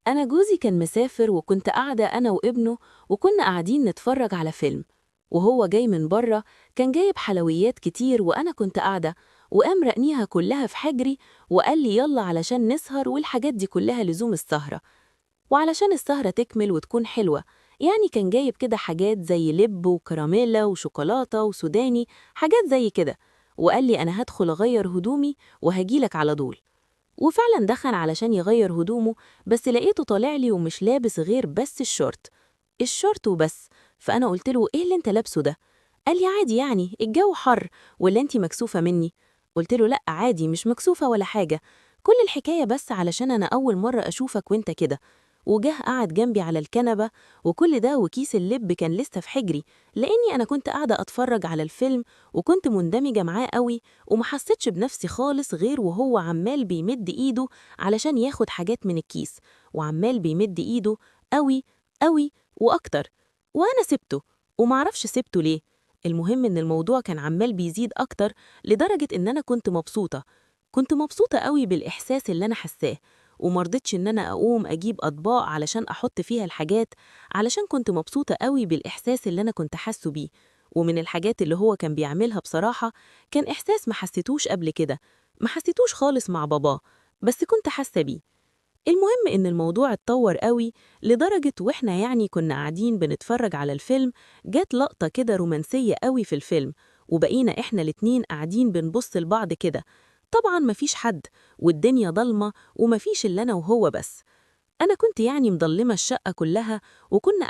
أنا جوزي كان مسافر وكنت قاعدة أنا وابنه وكنا قاعدين نتفرج على فيلم، وهو جاي من بره كان جايب حلويات كتير وأنا كنت قاعدة، وقام رقنيها كلها في حجري وقال لي يلا علشان نسهر، والحاجات دي كلها لزوم السهرة وعلشان السهرة تكمل وتكون حلوة. يعني كان جايب كده حاجات زي لب وكراميلا وشوكولاتة وسوداني، حاجات زي كده، وقال لي أنا هدخل أغير هدومي وهجيلك على طول. وفعلا دخل علشان يغير هدومه، بس لقيته طالع لي ومش لابس غير بس الشورت وبس. فأنا قلت له إيه اللي أنت لابسه ده؟ قال لي عادي، يعني الجو حر، ولا أنت مكسوفة مني؟ قلت له لأ عادي، مش مكسوفة ولا حاجة، كل الحكاية بس علشان أنا أول مرة أشوفك وأنت كده. وجه قعد جنبي على الكنبة، وكل ده وكيس اللب كان لسه في حجري، لأني أنا كنت قاعدة أتفرج على الفيلم وكنت مندمجة معاه قوي، وما حسيتش بنفسي خالص غير وهو عمال بيمد إيده علشان ياخد حاجات من الكيس، وعمال بيمد إيده قوي قوي وأكتر، وأنا سبته، ومعرفش سبته ليه. المهم إن الموضوع كان عمال بيزيد أكتر، لدرجة إن أنا كنت مبسوطة قوي بالإحساس اللي أنا حساه، ومرضتش إن أنا أقوم أجيب أطباق علشان أحط فيها الحاجات، علشان كنت مبسوطة قوي بالإحساس اللي أنا كنت حاسه بيه. ومن الحاجات اللي هو كان بيعملها بصراحة كان إحساس ما حسيتوش قبل كده، ما حسيتوش خالص مع باباه، بس كنت حاسة بيه. المهم إن الموضوع اتطور قوي، لدرجة وإحنا يعني كنا قاعدين بنتفرج على الفيلم، جات لقطة كده رومانسية قوي في الفيلم، وبقينا إحنا الاتنين قاعدين بنبص لبعض كده. طبعا مفيش حد، والدنيا ضلمة ومفيش إلا أنا وهو بس. أنا كنت يعني مضلمة الشقة كلها، وكنا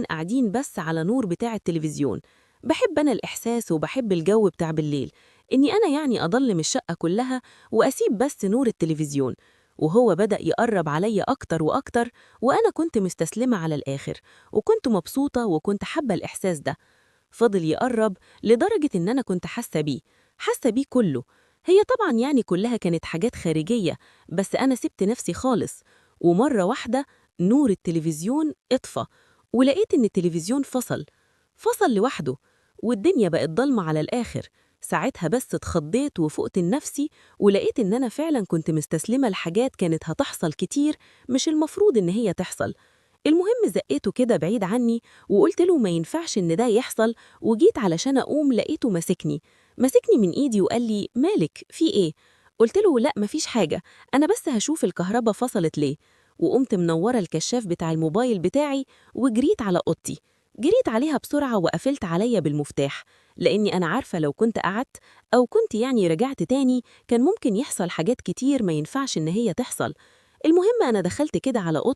قاعدين بس على نور بتاع التلفزيون. بحب أنا الإحساس وبحب الجو بتاع بالليل، إني أنا يعني أضلم الشقة كلها وأسيب بس نور التلفزيون. وهو بدأ يقرب عليا أكتر وأكتر، وأنا كنت مستسلمة على الآخر، وكنت مبسوطة وكنت حابة الإحساس ده. فضل يقرب لدرجة إن أنا كنت حاسة بيه كله. هي طبعا يعني كلها كانت حاجات خارجية، بس أنا سبت نفسي خالص. ومرة واحدة نور التلفزيون اطفى، ولقيت إن التلفزيون فصل لوحده، والدنيا بقت ضلمة على الآخر. ساعتها بس اتخضيت وفقت لنفسي، ولقيت إن أنا فعلا كنت مستسلمة لحاجات كانت هتحصل كتير مش المفروض إن هي تحصل. المهم زقيته كده بعيد عني، وقلت له ما ينفعش إن ده يحصل، وجيت علشان أقوم لقيته مسكني من إيدي وقال لي مالك في إيه؟ قلت له لا مفيش حاجة، أنا بس هشوف الكهرباء فصلت ليه. وقمت منورة الكشاف بتاع الموبايل بتاعي وجريت على أوضتي، جريت عليها بسرعة وقفلت عليا بالمفتاح، لأني أنا عارفة لو كنت قعدت أو كنت يعني رجعت تاني كان ممكن يحصل حاجات كتير ما ينفعش إن هي تحصل. المهم أنا دخلت كده على أوضتي